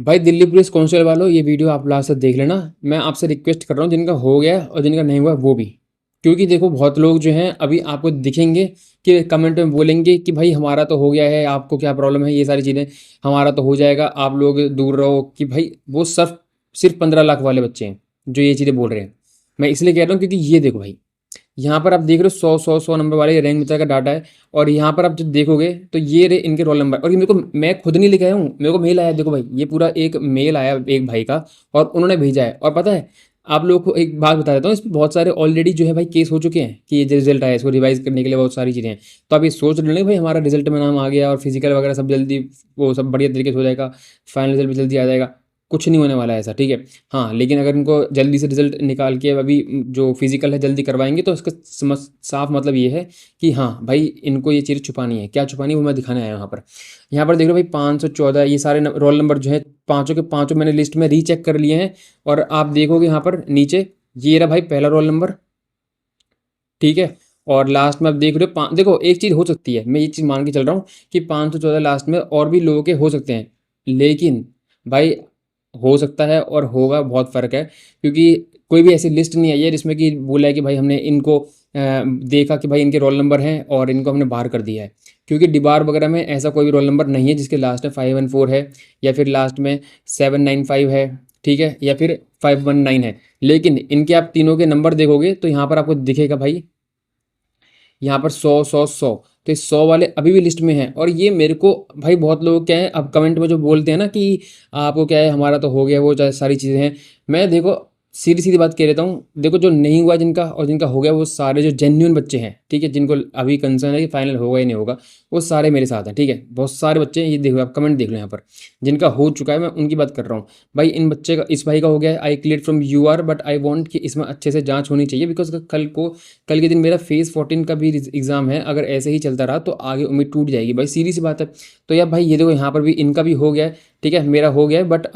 भाई Delhi police constable वालों, ये वीडियो आप लास्ट तक देख लेना। मैं आपसे रिक्वेस्ट कर रहा हूँ, जिनका हो गया है और जिनका नहीं हुआ वो भी। क्योंकि देखो बहुत लोग जो हैं अभी आपको दिखेंगे कि कमेंट में बोलेंगे कि भाई हमारा तो हो गया है, आपको क्या प्रॉब्लम है, ये सारी चीज़ें हमारा तो हो जाएगा, आप लोग दूर रहो। कि भाई वो सिर्फ सिर्फ 15 लाख वाले बच्चे हैं जो ये चीज़ें बोल रहे हैं। मैं इसलिए कह रहा हूँ क्योंकि ये देखो भाई, यहाँ पर आप देख रहे हो 100 नंबर वाले रैंक मित्र का डाटा है। और यहाँ पर आप जब देखोगे तो ये रहे इनके रोल नंबर। और ये मेरे को, मैं खुद नहीं लेके आया हूँ, मेरे को मेल आया। देखो भाई, ये पूरा एक मेल आया एक भाई का और उन्होंने भेजा है। और पता है, आप लोगों को एक बात बता देता हूँ, इसमें बहुत सारे ऑलरेडी जो है भाई केस हो चुके हैं कि ये जो रिजल्ट आया इसको रिवाइज करने के लिए बहुत सारी चीज़ें हैं। तो आप ये सोच रहे भाई हमारा रिजल्ट में नाम आ गया और फिजिकल वगैरह सब जल्दी, वो सब बढ़िया तरीके से हो जाएगा, फाइनल रिजल्ट भी जल्दी आ जाएगा। कुछ नहीं होने वाला है ऐसा, ठीक है। हाँ, लेकिन अगर इनको जल्दी से रिजल्ट निकाल के अभी जो फिजिकल है जल्दी करवाएंगे तो इसका साफ मतलब ये है कि हाँ भाई इनको ये चीज़ छुपानी है। क्या छुपानी है वो मैं दिखाने आया हूँ यहाँ पर। यहाँ पर देख लो भाई 514 ये सारे रोल नंबर जो है, पाँचों के पाँचों मैंने लिस्ट में रीचेक कर लिए हैं। और आप देखोगे यहाँ पर नीचे, ये रहा भाई पहला रोल नंबर, ठीक है। और लास्ट में आप देख रहे हो देखो एक चीज़ हो सकती है, मैं ये चीज़ मान के चल रहा हूँ कि 514 लास्ट में और भी लोगों के हो सकते हैं। लेकिन भाई हो सकता है और होगा, बहुत फ़र्क है। क्योंकि कोई भी ऐसी लिस्ट नहीं आई है जिसमें कि बोला है कि भाई हमने इनको देखा कि भाई इनके रोल नंबर हैं और इनको हमने बाहर कर दिया है। क्योंकि डिबार वगैरह में ऐसा कोई भी रोल नंबर नहीं है जिसके लास्ट में 514 है, या फिर लास्ट में 795 है, ठीक है, या फिर 519 है। लेकिन इनके आप तीनों के नंबर देखोगे तो यहाँ पर आपको दिखेगा भाई, यहाँ पर 100 100 100। तो ये 100 वाले अभी भी लिस्ट में हैं। और ये मेरे को भाई बहुत लोग क्या है, अब कमेंट में जो बोलते हैं ना कि आपको क्या है हमारा तो हो गया, वो सारी चीज़ें हैं। मैं देखो सीधी सीधी बात कह देता हूँ, देखो जो नहीं हुआ जिनका और जिनका हो गया, वो सारे जो जेन्युइन बच्चे हैं, ठीक है, जिनको अभी कंसर्न है कि फाइनल होगा या नहीं होगा, वो सारे मेरे साथ हैं, ठीक है। बहुत सारे बच्चे हैं, ये देखो आप कमेंट देख लो यहाँ पर, जिनका हो चुका है मैं उनकी बात कर रहा हूँ। भाई इन बच्चे का, इस भाई का हो गया है, I clear from your, but I want कि इसमें अच्छे से जांच होनी चाहिए। बिकॉज कल के दिन मेरा फेज़ 14 का भी एग्ज़ाम है। अगर ऐसे ही चलता रहा तो आगे उम्मीद टूट जाएगी भाई, सीधी सी बात है। तो यार भाई ये देखो यहाँ पर भी इनका भी हो गया है, ठीक है, मेरा हो गया है, बट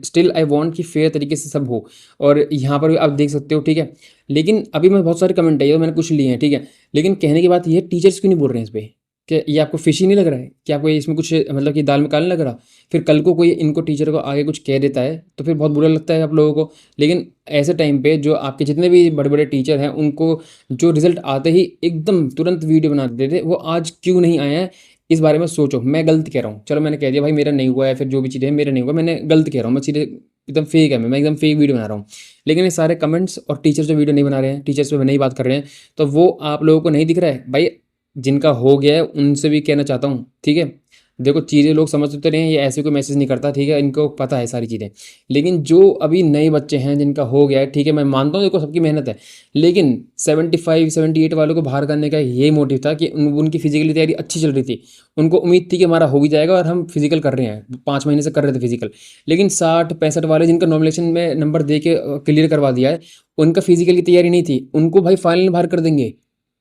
स्टिल आई वांट कि फेयर तरीके से सब हो। और यहाँ पर भी आप देख सकते हो, ठीक है। लेकिन अभी मैं बहुत सारे कमेंट है, ये तो मैंने कुछ लिए हैं, ठीक है। लेकिन कहने की बात ये है, टीचर्स क्यों नहीं बोल रहे हैं इस पे? क्या ये आपको फिशी नहीं लग रहा है? क्या आपको इसमें कुछ मतलब कि दाल में काला नहीं लग रहा? फिर कल को कोई इनको टीचर को आगे कुछ कह देता है तो फिर बहुत बुरा लगता है आप लोगों को। लेकिन ऐसे टाइम पे जो आपके जितने भी बड़े बड़े टीचर हैं, उनको जो रिजल्ट आते ही एकदम तुरंत वीडियो बना देते थे, वो आज क्यों नहीं आए हैं? इस बारे में सोचो। मैं गलत कह रहा हूँ, चलो मैंने कह दिया भाई मेरा नहीं हुआ है, फिर जो भी चीज़ें हैं मेरा नहीं हुआ, मैंने गलत कह रहा हूँ, मैं सीधे एकदम फेक है, मैं एकदम फेक वीडियो बना रहा हूँ। लेकिन ये सारे कमेंट्स और टीचर जो वीडियो नहीं बना रहे हैं, टीचर्स पे नहीं बात कर रहे हैं, तो वो आप लोगों को नहीं दिख रहा है भाई। जिनका हो गया है उनसे भी कहना चाहता हूँ, ठीक है। देखो चीज़ें लोग समझ तो रहे हैं, ये ऐसे कोई मैसेज नहीं करता, ठीक है, इनको पता है सारी चीज़ें। लेकिन जो अभी नए बच्चे हैं जिनका हो गया है, ठीक है, मैं मानता हूँ देखो सबकी मेहनत है। लेकिन 75 78 वालों को बाहर करने का यही मोटिव था कि उनकी फिजिकली तैयारी अच्छी चल रही थी। उनको उम्मीद थी कि हमारा हो भी जाएगा, और हम फिजिकल कर रहे हैं, 5 महीने से कर रहे थे फिजिकल। लेकिन 60 65 वाले जिनका नॉमिनेशन में नंबर दे के क्लियर करवा दिया है, उनका फिजिकल की तैयारी नहीं थी, उनको भाई फाइनल बाहर कर देंगे।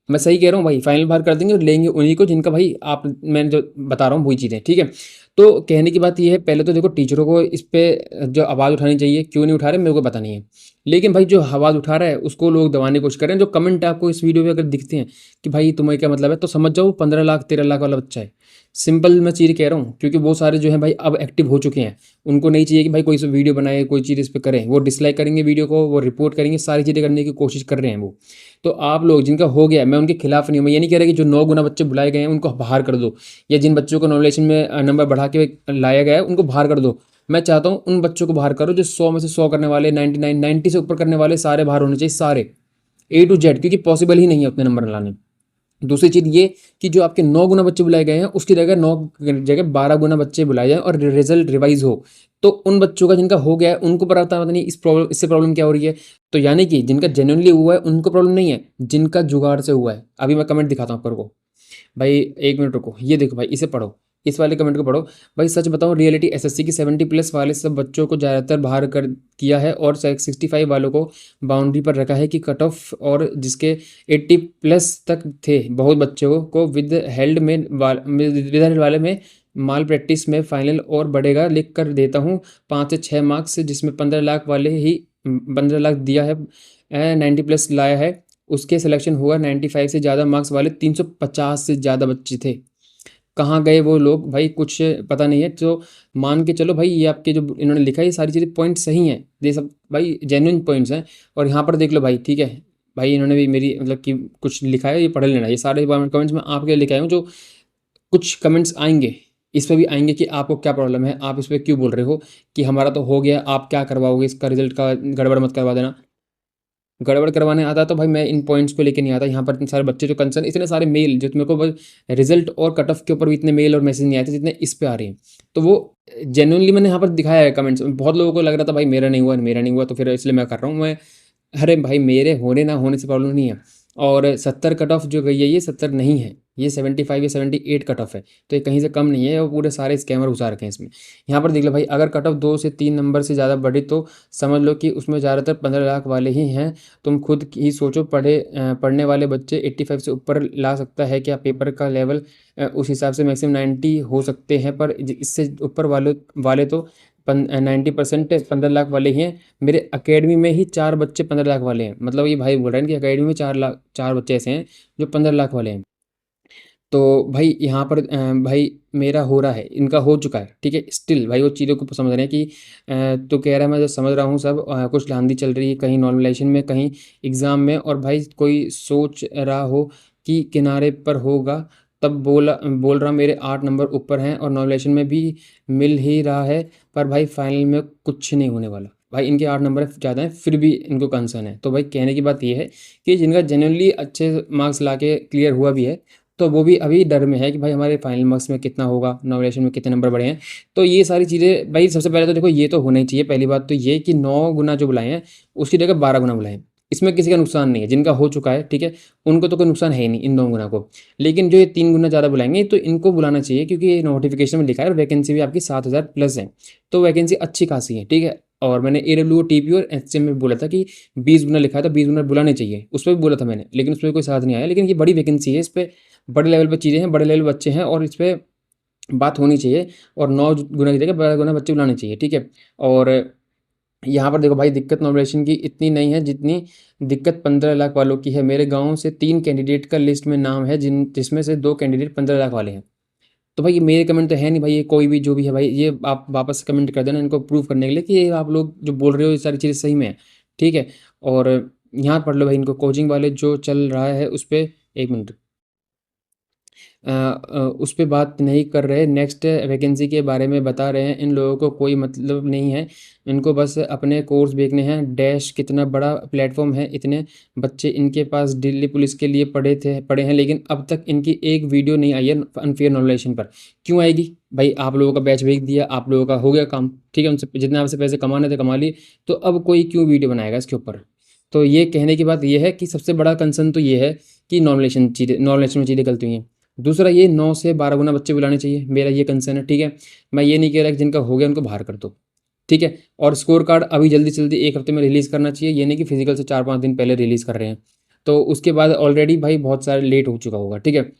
मैं सही कह रहा हूँ भाई, फाइनल बाहर कर देंगे और लेंगे उन्हीं को जिनका भाई आप, मैं जो बता रहा हूँ वही चीज़ें, ठीक है। तो कहने की बात ये है, पहले तो देखो टीचरों को इस पे जो आवाज़ उठानी चाहिए, क्यों नहीं उठा रहे मेरे को पता नहीं है। लेकिन भाई जो आवाज़ उठा रहा है उसको लोग दबाने की कोशिश कर रहे हैं। जो कमेंट आपको इस वीडियो में अगर दिखते हैं कि भाई तुम्हें क्या मतलब है, तो समझ जाओ 15 लाख 13 लाख वाला बच्चा है। सिंपल मैं चीज़ कह रहा हूँ, क्योंकि वो सारे जो है भाई अब एक्टिव हो चुके हैं। उनको नहीं चाहिए कि भाई कोई सा वीडियो बनाए, कोई चीज़ इस पर करें, वो डिसलाइक करेंगे वीडियो को, वो रिपोर्ट करेंगे, सारी चीज़ें करने की कोशिश कर रहे हैं वो। तो आप लोग जिनका हो गया, मैं उनके खिलाफ नहीं हूँ। मैं ये नहीं कह रहा कि जो 9 गुना बच्चे बुलाए गए हैं उनको बाहर कर दो, या जिन बच्चों को नॉमिनेशन में नंबर बढ़ा के लाया गया है उनको बाहर कर दो। मैं चाहता हूँ उन बच्चों को बाहर करो जो 100 में से 100 करने वाले, 99 90 से ऊपर करने वाले, सारे बाहर होने चाहिए, सारे A to Z, क्योंकि पॉसिबल ही नहीं है उतने नंबर लाने। दूसरी चीज़ ये कि जो आपके 9 गुना बच्चे बुलाए गए हैं उसकी जगह 12 गुना बच्चे बुलाए जाएं और रिजल्ट रिवाइज हो। तो उन बच्चों का जिनका हो गया है उनको पता नहीं इससे प्रॉब्लम क्या हो रही है। तो यानी कि जिनका जेन्युइनली हुआ है उनको प्रॉब्लम नहीं है, जिनका जुगाड़ से हुआ है। अभी मैं कमेंट दिखाता हूँ आपको भाई, 1 मिनट रुको, ये देखो भाई, इसे पढ़ो, इस वाले कमेंट को पढ़ो। भाई सच बताऊं, रियलिटी एसएससी की 70+ वाले सब बच्चों को ज़्यादातर बाहर कर किया है, और 65 वालों को बाउंड्री पर रखा है कि कट ऑफ, और जिसके 80+ तक थे, बहुत बच्चों को विद हेल्ड में विद हेल्ड वाले में माल प्रैक्टिस में फाइनल और बढ़ेगा। लिख कर देता हूँ 5 से 6 मार्क्स, जिसमें 15 लाख वाले ही 15 लाख दिया है, 90+ लाया है, उसके सिलेक्शन हुआ। 95 से ज़्यादा मार्क्स वाले 350 से ज़्यादा बच्चे थे। कहाँ गए वो लोग भाई, कुछ पता नहीं है। तो मान के चलो भाई, ये आपके जो इन्होंने लिखा है ये सारी चीज़ें पॉइंट सही हैं, ये सब भाई जेन्युइन पॉइंट्स हैं। और यहाँ पर देख लो भाई, ठीक है भाई, इन्होंने भी मेरी मतलब कि कुछ लिखा है, ये पढ़ लेना। ये सारे कमेंट्स मैं आपके लिए लेके आया हूँ। जो कुछ कमेंट्स आएंगे इस पे भी आएंगे कि आपको क्या प्रॉब्लम है, आप इस पे क्यों बोल रहे हो कि हमारा तो हो गया, आप क्या करवाओगे, इसका रिजल्ट का गड़बड़ मत करवा देना। गड़बड़ करवाने आता तो भाई मैं इन पॉइंट्स को लेके नहीं आता। यहाँ पर इतने सारे बच्चे जो कंसर्न, इतने सारे मेल जो मेरे को बस रिजल्ट और कट ऑफ के ऊपर भी इतने मेल और मैसेज नहीं आए थे जितने इस पे आ रहे हैं। तो वो जेन्युइनली मैंने यहाँ पर दिखाया है कमेंट्स। बहुत लोगों को लग रहा था भाई मेरा नहीं हुआ, मेरा नहीं हुआ, तो फिर इसलिए मैं कर रहा हूँ मैं। अरे भाई, मेरे होने ना होने से प्रॉब्लम नहीं है। और 70 कट ऑफ जो गई है, ये 70 नहीं है, ये 75 या 78 कट ऑफ है। तो ये कहीं से कम नहीं है, और पूरे सारे स्कैमर घुसा रखे हैं इसमें। यहाँ पर देख लो भाई, अगर कट ऑफ 2 से 3 नंबर से ज़्यादा बढ़े तो समझ लो कि उसमें ज़्यादातर 15 लाख वाले ही हैं। तुम खुद ही सोचो, पढ़ने वाले बच्चे 85 से ऊपर ला सकता है क्या पेपर का लेवल? उस हिसाब से मैक्सिमम 90 हो सकते हैं, पर इससे ऊपर वाले वाले तो 90% 15 लाख वाले ही हैं। मेरे अकेडमी में ही 4 बच्चे 15 लाख वाले हैं। मतलब ये भाई बोल रहे हैं कि अकेडमी में 4 बच्चे ऐसे हैं जो 15 लाख वाले हैं। तो भाई यहाँ पर भाई मेरा हो रहा है, इनका हो चुका है, ठीक है। स्टिल भाई वो चीज़ों को समझ रहे हैं कि तो कह रहा है मैं जो समझ रहा हूँ सब, कुछ धांधली चल रही है कहीं नॉर्मलाइजेशन में, कहीं एग्ज़ाम में। और भाई कोई सोच रहा हो कि किनारे पर होगा, तब बोल रहा मेरे 8 नंबर ऊपर हैं और नॉर्मलाइजेशन में भी मिल ही रहा है, पर भाई फाइनल में कुछ नहीं होने वाला। भाई इनके 8 नंबर ज़्यादा हैं, फिर भी इनको कंसर्न है। तो भाई कहने की बात ये है कि जिनका जेन्युइनली अच्छे मार्क्स ला के क्लियर हुआ भी है, तो वो भी अभी डर में है कि भाई हमारे फाइनल मार्क्स में कितना होगा, नॉमिनेशन में कितने नंबर बढ़े हैं। तो ये सारी चीज़ें भाई, सबसे पहले तो देखो ये तो होना ही चाहिए। पहली बात तो ये कि 9 गुना जो बुलाए हैं उसकी जगह 12 गुना बुलाएं। इसमें किसी का नुकसान नहीं है, जिनका हो चुका है ठीक है, उनको तो कोई नुकसान है ही नहीं इन 9 गुना को। लेकिन जो ये 3 गुना ज़्यादा बुलाएंगे तो इनको बुलाना चाहिए, क्योंकि ये नोटिफिकेशन में लिखा है और वैकेंसी भी आपकी 7,000 प्लस है। तो वैकेंसी अच्छी खासी है, ठीक है। और मैंने AWO TP और HCM में बोला था कि 20 गुना लिखा था, 20 गुना बुलाने चाहिए, उस पर भी बोला था मैंने, लेकिन उसमें कोई साथ नहीं आया। लेकिन ये बड़ी वैकेंसी है, इस पर बड़े लेवल पे चीज़ें हैं, बड़े लेवल बच्चे हैं, और इस पे बात होनी चाहिए। और 9 गुना की जगह 12 गुना बच्चे बुलाने चाहिए, ठीक है। और यहाँ पर देखो भाई, दिक्कत नॉमिनेशन की इतनी नहीं है जितनी दिक्कत 15 लाख वालों की है। मेरे गांव से 3 कैंडिडेट का लिस्ट में नाम है, जिसमें से 2 कैंडिडेट 15 लाख वाले हैं। तो भाई ये मेरे कमेंट तो है नहीं भाई, ये कोई भी जो भी है भाई, ये आप वापस कमेंट कर देना इनको प्रूव करने के लिए कि ये आप लोग जो बोल रहे हो ये सारी चीज़ें सही में है, ठीक है। और यहाँ पढ़ लो भाई, इनको कोचिंग वाले जो चल रहा है उस पर, एक मिनट, उस पे बात नहीं कर रहे, नेक्स्ट वैकेंसी के बारे में बता रहे हैं। इन लोगों को कोई मतलब नहीं है, इनको बस अपने कोर्स बेचने हैं। डैश कितना बड़ा प्लेटफॉर्म है, इतने बच्चे इनके पास दिल्ली पुलिस के लिए पढ़े हैं, लेकिन अब तक इनकी एक वीडियो नहीं आई है अनफेयर नॉमिनेशन पर। क्यों आएगी भाई? आप लोगों का बैच भेज दिया, आप लोगों का हो गया काम, ठीक है। उनसे जितने आपसे पैसे कमाने थे कमा लिए, तो अब कोई क्यों वीडियो बनाएगा इसके ऊपर? तो ये कहने की बात ये है कि सबसे बड़ा कंसर्न तो ये है कि नॉमिनेशन में चीज़ें गलती हुई हैं। दूसरा, ये 9 से 12 गुना बच्चे बुलाने चाहिए, मेरा ये कंसर्न है, ठीक है। मैं ये नहीं कह रहा कि जिनका हो गया उनको बाहर कर दो, ठीक है। और स्कोर कार्ड अभी जल्दी से जल्दी 1 हफ्ते में रिलीज़ करना चाहिए, ये नहीं कि फिजिकल से 4-5 दिन पहले रिलीज़ कर रहे हैं। तो उसके बाद ऑलरेडी भाई बहुत सारे लेट हो चुका होगा, ठीक है।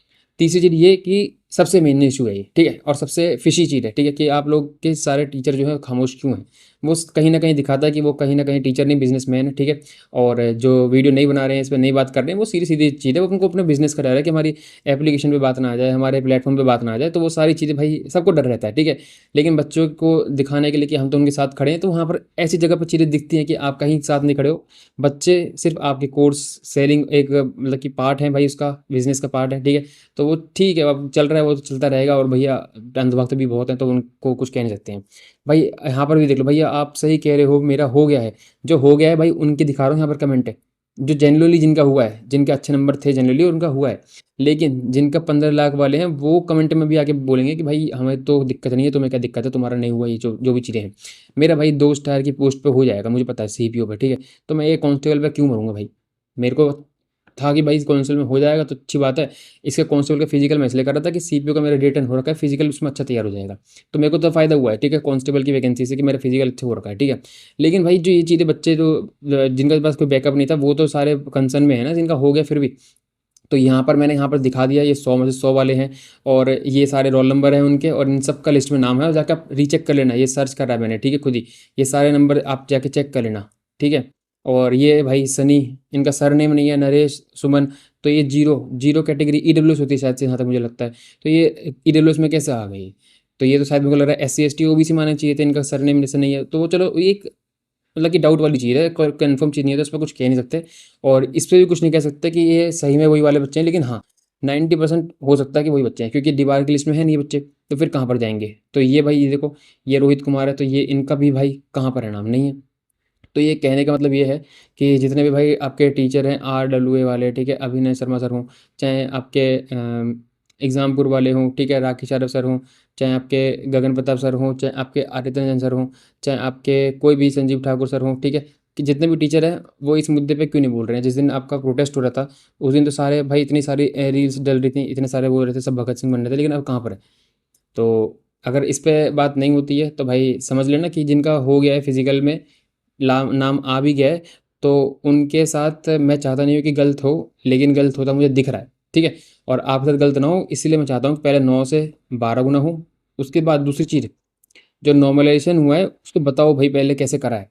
तीसरी चीज़ ये कि सबसे मेन इशू है ये, ठीक है, और सबसे फिशी चीज़ है, ठीक है, कि आप लोग के सारे टीचर जो है खामोश क्यों हैं। वो कहीं ना कहीं दिखाता है कि वो कहीं ना कहीं टीचर नहीं, बिजनेसमैन है, ठीक है। और जो वीडियो नहीं बना रहे हैं, इस पर नहीं बात कर रहे हैं, वो सीधी सीधी चीज़ है, वो उनको अपने बिजनेस का डर है कि हमारी एप्लीकेशन पे बात ना आ जाए, हमारे प्लेटफॉर्म पे बात ना आ जाए। तो वो सारी चीज़ें भाई सबको डर रहता है, ठीक है। लेकिन बच्चों को दिखाने के लिए कि हम तो उनके साथ खड़े हैं, तो वहाँ पर ऐसी जगह पर चीज़ें दिखती हैं कि आप कहीं साथ नहीं खड़े हो। बच्चे सिर्फ आपके कोर्स सेलिंग एक मतलब कि पार्ट है भाई, उसका बिजनेस का पार्ट है, ठीक है। तो वो ठीक है, अब चल रहा है वो तो चलता रहेगा। और भैया अंधभक्त भी बहुत हैं, तो उनको कुछ कह नहीं सकते हैं। भाई यहाँ पर भी देख लो भैया, आप सही कह रहे हो, मेरा हो गया है। जो हो गया है भाई उनके दिखा रहा हूँ यहाँ पर कमेंट है, जो जनरली जिनका हुआ है, जिनके अच्छे नंबर थे जनरली उनका हुआ है। लेकिन जिनका 15 लाख वाले हैं, वो कमेंट में भी आके बोलेंगे कि भाई हमें तो दिक्कत नहीं है, तुम्हें क्या दिक्कत है, तुम्हारा नहीं हुआ, ये जो जो भी चीज़ें हैं। मेरा भाई 2 स्टार की पोस्ट पे हो जाएगा, मुझे पता है, CPO पे, ठीक है। तो मैं ये कांस्टेबल पे क्यों मरूंगा भाई? मेरे को था कि भाई इस कांस्टेबल में हो जाएगा तो अच्छी बात है। इसके कांस्टेबल का फिजिकल मैं इसलिए कर रहा था कि CPO का मेरा रिटर्न हो रखा है, फिजिकल उसमें अच्छा तैयार हो जाएगा। तो मेरे को तो फ़ायदा हुआ है, ठीक है, कांस्टेबल की वैकेंसी से, कि मेरा फिजिकल अच्छा हो रखा है, ठीक है। लेकिन भाई जो ये चीज़ें बच्चे जो जिनके पास कोई बैकअप नहीं था, वो तो सारे कंसर्न में है ना, जिनका हो गया फिर भी। तो यहाँ पर मैंने यहाँ पर दिखा दिया, ये 100 में से 100 वाले हैं, और ये सारे रोल नंबर हैं उनके, और इन सब का लिस्ट में नाम है। और जाकर आप रीचेक कर लेना, ये सर्च कर रहा है मैंने, ठीक है, खुद ही। ये सारे नंबर आप जाके चेक कर लेना, ठीक है। और ये भाई सनी, इनका सरनेम नहीं है, नरेश, सुमन, तो ये जीरो जीरो कैटेगरी ईडब्ल्यूएस होती है शायद से, जहाँ तक मुझे लगता है। तो ये ईडब्ल्यूएस में कैसे आ गई? तो ये तो शायद मेरे को लग रहा है S C S T OBC मानना चाहिए था, इनका सरनेम जैसे नहीं है, तो वो चलो ये एक मतलब कि डाउट वाली चीज़ है, कन्फर्म चीज़ नहीं है, तो इस पर कुछ कह नहीं सकते। और इस पर भी कुछ नहीं कह सकते कि ये सही में वही वाले बच्चे हैं, लेकिन हाँ 90% हो सकता है कि वही बच्चे हैं, क्योंकि दीवार की लिस्ट में है नहीं ये बच्चे, तो फिर कहाँ पर जाएंगे? तो ये भाई ये देखो, ये रोहित कुमार है, तो ये इनका भी भाई कहाँ पर है, नाम नहीं है। तो ये कहने का मतलब ये है कि जितने भी भाई आपके टीचर हैं RWA वाले, ठीक है, अभिनय शर्मा सर हों, चाहे आपके एग्ज़ामपुर वाले हों, ठीक है, राकेश यादव सर हों, चाहे आपके गगन प्रताप सर हों, चाहे आपके आदित्य रंजन सर हों, चाहे आपके कोई भी संजीव ठाकुर सर हों, ठीक है, कि जितने भी टीचर हैं वो इस मुद्दे पे क्यों नहीं बोल रहे हैं? जिस दिन आपका प्रोटेस्ट हो रहा था उस दिन तो सारे भाई इतनी सारी रील्स डल रही थी, इतने सारे बोल रहे थे सब भगत सिंह बन रहे थे, लेकिन अब कहाँ पर है? तो अगर इस पे बात नहीं होती है तो भाई समझ लेना कि जिनका हो गया है फिजिकल में नाम आ भी गया है, तो उनके साथ मैं चाहता नहीं हूँ कि गलत हो, लेकिन गलत होता मुझे दिख रहा है, ठीक है। और आपके साथ गलत ना हो, इसीलिए मैं चाहता हूँ कि पहले 9 से 12 गुना हो। उसके बाद दूसरी चीज़, जो नॉर्मलाइजेशन हुआ है उसको बताओ भाई पहले कैसे करा है,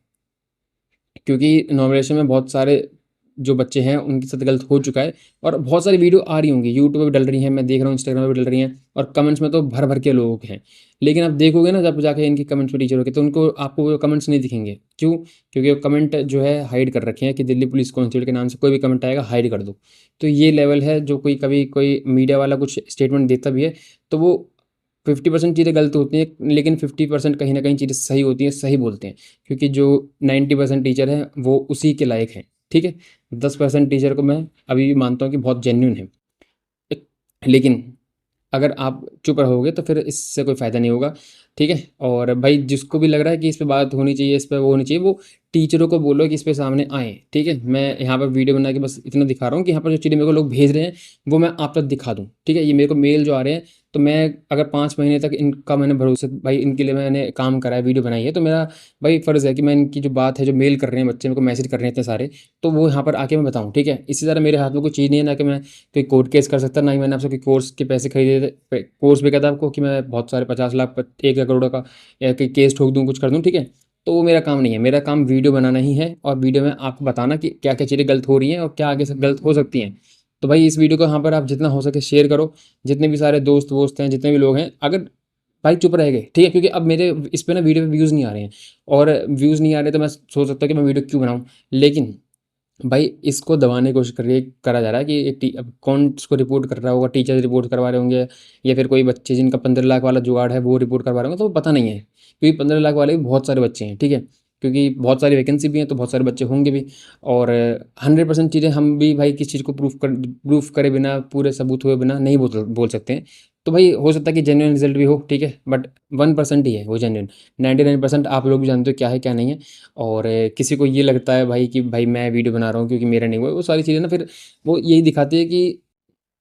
क्योंकि नॉर्मलाइजेशन में बहुत सारे जो बच्चे हैं उनके साथ गलत हो चुका है, और बहुत सारी वीडियो आ रही होंगी, यूट्यूब पे भी डल रही हैं, मैं देख रहा हूँ इंस्टाग्राम पे भी डल रही हैं, और कमेंट्स में तो भर भर के लोग हैं। लेकिन आप देखोगे ना जब जाके इनके कमेंट्स में टीचरों के, तो उनको आपको वो कमेंट्स नहीं दिखेंगे। क्यों? क्योंकि वो कमेंट जो है हाइड कर रखे हैं कि दिल्ली पुलिस कांस्टेबल के नाम से कोई भी कमेंट आएगा हाइड कर दो। तो ये लेवल है, जो कोई कभी कोई मीडिया वाला कुछ स्टेटमेंट देता भी है तो वो 50% चीज़ें गलत होती हैं, लेकिन 50% कहीं ना कहीं चीज़ें सही होती हैं, सही बोलते हैं, क्योंकि जो 90% टीचर हैं वो उसी के लायक हैं, ठीक है। 10% टीचर को मैं अभी भी मानता हूँ कि बहुत जेन्यून है, लेकिन अगर आप चुप रहोगे तो फिर इससे कोई फ़ायदा नहीं होगा, ठीक है। और भाई जिसको भी लग रहा है कि इस पे बात होनी चाहिए, इस पे वो होनी चाहिए, वो टीचरों को बोलो कि इस पे सामने आएँ, ठीक है। मैं यहाँ पर वीडियो बना के बस इतना दिखा रहा हूँ कि यहाँ पर जो चीज़ें मेरे को लोग भेज रहे हैं वो मैं आप तक दिखा दूँ, ठीक है। ये मेरे को मेल जो आ रहे हैं, तो मैं अगर 5 महीने तक इनका मैंने भरोसे भाई इनके लिए मैंने काम करा है, वीडियो बनाई है, तो मेरा भाई फ़र्ज़ है कि मैं इनकी जो बात है, जो मेल कर रहे हैं बच्चे मेरे को मैसेज कर रहे हैं इतने सारे, तो वो यहाँ पर आके मैं बताऊँ, ठीक है। इसी तरह मेरे हाथ में कोई चीज़ नहीं है, ना कि मैं कोई कोर्ट केस कर सकता, ना ही मैंने आपसे कोई कोर्स के पैसे खरीदे थे, कोर्स भी कहता आपको कि मैं बहुत सारे 50 लाख 1 करोड़ का या कोई केस ठोक दूँ, कुछ कर दूँ, ठीक है। तो वो मेरा काम नहीं है, मेरा काम वीडियो बनाना ही है, और वीडियो में आपको बताना कि क्या क्या चीज़ें गलत हो रही हैं और क्या आगे से गलत हो सकती हैं। तो भाई इस वीडियो को यहाँ पर आप जितना हो सके शेयर करो, जितने भी सारे दोस्त वोस्त हैं, जितने भी लोग हैं, अगर भाई चुप रह गए, ठीक है, क्योंकि अब मेरे इस पे ना वीडियो पे व्यूज़ नहीं आ रहे हैं, और व्यूज़ नहीं आ रहे तो मैं सोच सकता हूँ कि मैं वीडियो क्यों बनाऊँ, लेकिन भाई इसको दबाने की कोशिश करा जा रहा है कि अब कौन इसको रिपोर्ट कर रहा होगा, टीचर रिपोर्ट करवा रहे होंगे, या फिर कोई बच्चे जिनका 15 लाख वाला जुगाड़ है वो रिपोर्ट करवा रहे होंगे, तो वो पता नहीं है, क्योंकि 15 लाख वाले भी बहुत सारे बच्चे हैं, ठीक है, क्योंकि बहुत सारी वैकेंसी भी हैं तो बहुत सारे बच्चे होंगे भी। और 100% चीज़ें हम भी भाई किस चीज़ को प्रूफ करे बिना, पूरे सबूत हुए बिना नहीं बोल सकते हैं। तो भाई हो सकता है कि जेन्युइन रिजल्ट भी हो, ठीक है, बट 1% ही है वो जेन्युइन, 99% आप लोग भी जानते हो क्या है क्या नहीं है। और किसी को ये लगता है भाई कि भाई मैं वीडियो बना रहा हूँ क्योंकि मेरा नहीं हुआ, वो सारी चीज़ें ना फिर वो यही दिखाती है कि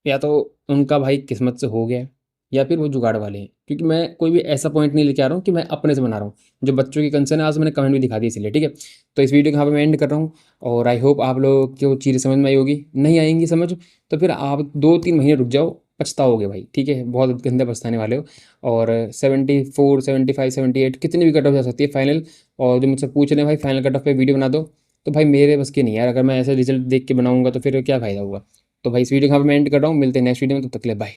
या तो उनका भाई किस्मत से हो गया है, या फिर वो जुगाड़ वाले हैं, क्योंकि मैं कोई भी ऐसा पॉइंट नहीं लेके आ रहा हूँ कि मैं अपने से बना रहा हूँ। जो बच्चों की कंसर्न है आज मैंने कमेंट भी दिखा दी इसलिए, ठीक है। तो इस वीडियो को यहाँ पे मैं एंड कर रहा हूँ, और आई होप आप लोगों को चीज़ें समझ में आई होगी, नहीं आएंगी समझ तो फिर आप 2-3 महीने रुक जाओ, पछताओगे भाई, ठीक है, बहुत गंदे पछताने वाले हो। और 74 75 78 कितनी भी कट ऑफ जा सकती है फाइनल। और जो मुझसे पूछ रहे हैं भाई फाइनल कट ऑफ पे वीडियो बना दो, तो भाई मेरे बस की नहीं यार, अगर मैं ऐसे रिजल्ट देख के बनाऊंगा तो फिर क्या फ़ायदा होगा। तो भाई इस वीडियो को यहाँ पे मैं एंड कर रहा हूँ, मिलते हैं नेक्स्ट वीडियो में, तब तक के लिए बाय।